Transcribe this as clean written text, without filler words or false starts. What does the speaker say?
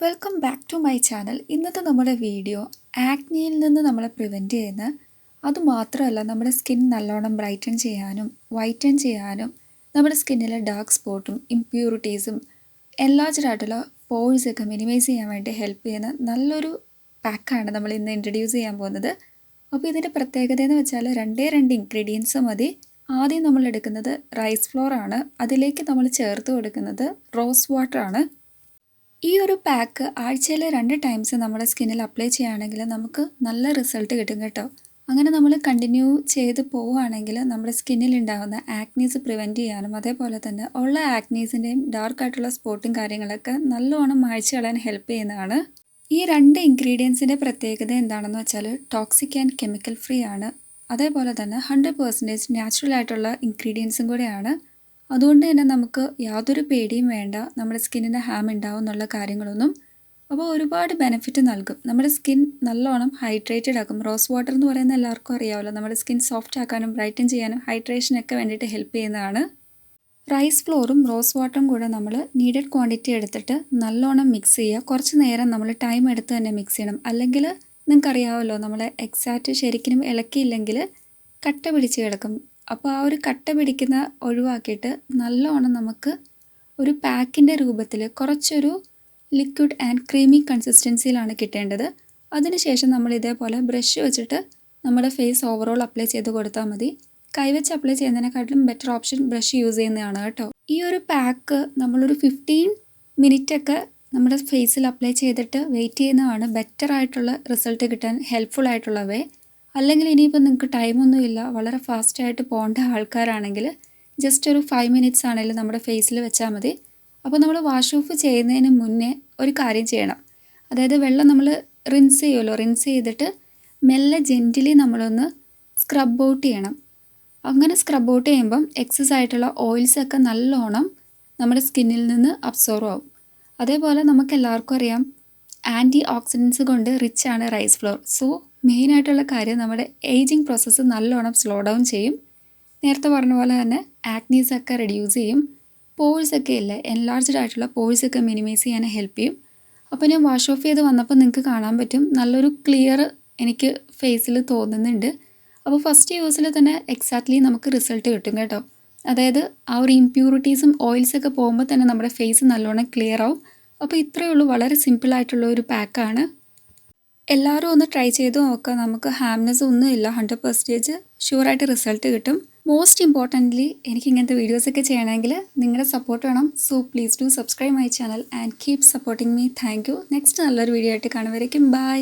Welcome back to my channel. ഇന്നത്തെ നമ്മുടെ video ആക്നിയിൽ നിന്ന് നമ്മളെ പ്രിവെൻറ്റ് ചെയ്യുന്ന, അതുമാത്രമല്ല നമ്മുടെ സ്കിൻ നല്ലോണം ബ്രൈറ്റൻ ചെയ്യാനും വൈറ്റൻ ചെയ്യാനും നമ്മുടെ സ്കിന്നിലെ ഡാർക്ക് സ്പോട്ടും ഇംപ്യൂരിറ്റീസും എൻലാർജ്ഡ് ആയിട്ടുള്ള പോഴ്സൊക്കെ മിനിമൈസ് ചെയ്യാൻ വേണ്ടി ഹെൽപ്പ് ചെയ്യുന്ന നല്ലൊരു പാക്കാണ് നമ്മൾ ഇന്ന് ഇൻട്രൊഡ്യൂസ് ചെയ്യാൻ പോകുന്നത്. അപ്പോൾ ഇതിൻ്റെ പ്രത്യേകത എന്ന് വെച്ചാൽ രണ്ട് ഇൻഗ്രീഡിയൻസ് മതി. ആദ്യം നമ്മൾ എടുക്കുന്നത് റൈസ് ഫ്ലോർ ആണ്. അതിലേക്ക് നമ്മൾ ചേർത്ത് കൊടുക്കുന്നത് റോസ് വാട്ടർ ആണ്. ഈ ഒരു പാക്ക് ആഴ്ചയിൽ 2 ടൈംസ് നമ്മുടെ സ്കിന്നിൽ അപ്ലൈ ചെയ്യുകയാണെങ്കിൽ നമുക്ക് നല്ല റിസൾട്ട് കിട്ടും കേട്ടോ. അങ്ങനെ നമ്മൾ കണ്ടിന്യൂ ചെയ്ത് പോവുകയാണെങ്കിൽ നമ്മുടെ സ്കിന്നിൽ ഉണ്ടാകുന്ന ആക്നീസ് പ്രിവെൻറ്റ് ചെയ്യാനും അതേപോലെ തന്നെ ഉള്ള ആക്നീസിൻ്റെയും ഡാർക്കായിട്ടുള്ള സ്പോട്ടും കാര്യങ്ങളൊക്കെ നല്ലോണം മായ്ച്ചു കളയാൻ ഹെൽപ്പ് ചെയ്യുന്നതാണ്. ഈ 2 ഇൻഗ്രീഡിയൻസിൻ്റെ പ്രത്യേകത എന്താണെന്ന് വെച്ചാൽ ടോക്സിക് ആൻഡ് കെമിക്കൽ ഫ്രീ ആണ്. അതേപോലെ തന്നെ 100% നാച്ചുറൽ ആയിട്ടുള്ള ഇൻഗ്രീഡിയൻസും കൂടെയാണ്. അതുകൊണ്ട് തന്നെ നമുക്ക് യാതൊരു പേടിയും വേണ്ട നമ്മുടെ സ്കിന്നിന് ഹാം ഉണ്ടാവും എന്നുള്ള കാര്യങ്ങളൊന്നും. അപ്പോൾ ഒരുപാട് ബെനിഫിറ്റ് നൽകും. നമ്മുടെ സ്കിൻ നല്ലോണം ഹൈഡ്രേറ്റഡ് ആക്കും. റോസ് വാട്ടർ എന്ന് പറയുന്നത് എല്ലാവർക്കും അറിയാമല്ലോ, നമ്മുടെ സ്കിൻ സോഫ്റ്റ് ആക്കാനും ബ്രൈറ്റൻ ചെയ്യാനും ഹൈഡ്രേഷനൊക്കെ വേണ്ടിയിട്ട് ഹെൽപ്പ് ചെയ്യുന്നതാണ്. റൈസ് ഫ്ലോറും റോസ് വാട്ടറും കൂടെ നമ്മൾ നീഡഡ് ക്വാണ്ടിറ്റി എടുത്തിട്ട് നല്ലോണം മിക്സ് ചെയ്യുക. കുറച്ച് നേരം നമ്മൾ ടൈം എടുത്ത് തന്നെ മിക്സ് ചെയ്യണം. അല്ലെങ്കിൽ നിങ്ങൾക്കറിയാമല്ലോ, നമ്മൾ എക്സാക്റ്റ് ശരിക്കും ഇളക്കിയില്ലെങ്കിൽ കട്ട പിടിച്ച് കിടക്കും. അപ്പോൾ ആ ഒരു കട്ട പിടിക്കുന്ന ഒഴിവാക്കിയിട്ട് നല്ലോണം നമുക്ക് ഒരു പാക്കിൻ്റെ രൂപത്തിൽ കുറച്ചൊരു ലിക്വിഡ് ആൻഡ് ക്രീമി കൺസിസ്റ്റൻസിയിലാണ് കിട്ടേണ്ടത്. അതിനുശേഷം നമ്മൾ ഇതേപോലെ ബ്രഷ് വെച്ചിട്ട് നമ്മുടെ ഫേസ് ഓവറോൾ അപ്ലൈ ചെയ്ത് കൊടുത്താൽ മതി. കൈവച്ച് അപ്ലൈ ചെയ്യുന്നതിനെക്കാട്ടിലും ബെറ്റർ ഓപ്ഷൻ ബ്രഷ് യൂസ് ചെയ്യുന്നതാണ് കേട്ടോ. ഈ ഒരു പാക്ക് നമ്മളൊരു 15 മിനിറ്റൊക്കെ നമ്മുടെ ഫേസിൽ അപ്ലൈ ചെയ്തിട്ട് വെയിറ്റ് ചെയ്യുന്നതാണ് ബെറ്റർ ആയിട്ടുള്ള റിസൾട്ട് കിട്ടാൻ ഹെൽപ്ഫുൾ ആയിട്ടുള്ള വേ. അല്ലെങ്കിൽ ഇനിയിപ്പോൾ നിങ്ങൾക്ക് ടൈമൊന്നുമില്ല, വളരെ ഫാസ്റ്റായിട്ട് പോകേണ്ട ആൾക്കാരാണെങ്കിൽ ജസ്റ്റ് ഒരു 5 മിനിറ്റ്സ് ആണെങ്കിലും നമ്മുടെ ഫേസിൽ വെച്ചാൽ മതി. അപ്പോൾ നമ്മൾ വാഷ് ഓഫ് ചെയ്യുന്നതിന് മുന്നേ ഒരു കാര്യം ചെയ്യണം. അതായത് വെള്ളം നമ്മൾ റിൻസ് ചെയ്യുമല്ലോ, റിൻസ് ചെയ്തിട്ട് മെല്ലെ ജെൻറ്റിലി നമ്മളൊന്ന് സ്ക്രബ് ഔട്ട് ചെയ്യണം. അങ്ങനെ സ്ക്രബ് ഔട്ട് ചെയ്യുമ്പം എക്സസ് ആയിട്ടുള്ള ഓയിൽസൊക്കെ നല്ലോണം നമ്മുടെ സ്കിന്നിൽ നിന്ന് അബ്സോർവ് ആവും. അതേപോലെ നമുക്ക് എല്ലാവർക്കും അറിയാം, ആൻറ്റി ഓക്സിഡൻസ് കൊണ്ട് റിച്ച് ആണ് റൈസ് ഫ്ലോർ. സോ മെയിനായിട്ടുള്ള കാര്യം നമ്മുടെ ഏജിങ് പ്രോസസ്സ് നല്ലോണം സ്ലോ ഡൗൺ ചെയ്യും. നേരത്തെ പറഞ്ഞ പോലെ തന്നെ ആക്നീസൊക്കെ റെഡ്യൂസ് ചെയ്യും. പോഴ്സൊക്കെ ഇല്ലേ, എൻലാർജ്ഡ് ആയിട്ടുള്ള പോഴ്സൊക്കെ മിനിമൈസ് ചെയ്യാൻ ഹെൽപ്പ് ചെയ്യും. അപ്പോൾ ഞാൻ വാഷ് ഓഫ് ചെയ്ത് വന്നപ്പോൾ നിങ്ങൾക്ക് കാണാൻ പറ്റും, നല്ലൊരു ക്ലിയർ എനിക്ക് ഫേസിൽ തോന്നുന്നുണ്ട്. അപ്പോൾ ഫസ്റ്റ് യൂസിൽ തന്നെ എക്സാക്ട്ലി നമുക്ക് റിസൾട്ട് കിട്ടും കേട്ടോ. അതായത് ആ ഒരു ഇംപ്യൂരിറ്റീസും ഓയിൽസൊക്കെ പോകുമ്പോൾ തന്നെ നമ്മുടെ ഫേസ് നല്ലോണം ക്ലിയർ ആവും. അപ്പോൾ ഇത്രയേ ഉള്ളൂ, വളരെ സിമ്പിളായിട്ടുള്ള ഒരു പാക്കാണ്. എല്ലാവരും ഒന്ന് ട്രൈ ചെയ്ത് നോക്കുക. നമുക്ക് ഹാംനെസ് ഒന്നുമില്ല, 100% ഷുവറായിട്ട് റിസൾട്ട് കിട്ടും. മോസ്റ്റ് ഇമ്പോർട്ടൻ്റ്ലി എനിക്ക് ഇങ്ങനത്തെ വീഡിയോസൊക്കെ ചെയ്യണമെങ്കിൽ നിങ്ങളുടെ സപ്പോർട്ട് വേണം. So please do subscribe my channel and keep supporting me. Thank you. Next നല്ലൊരു വീഡിയോ ആയിട്ട് കാണുന്നവരേക്കും ബൈ.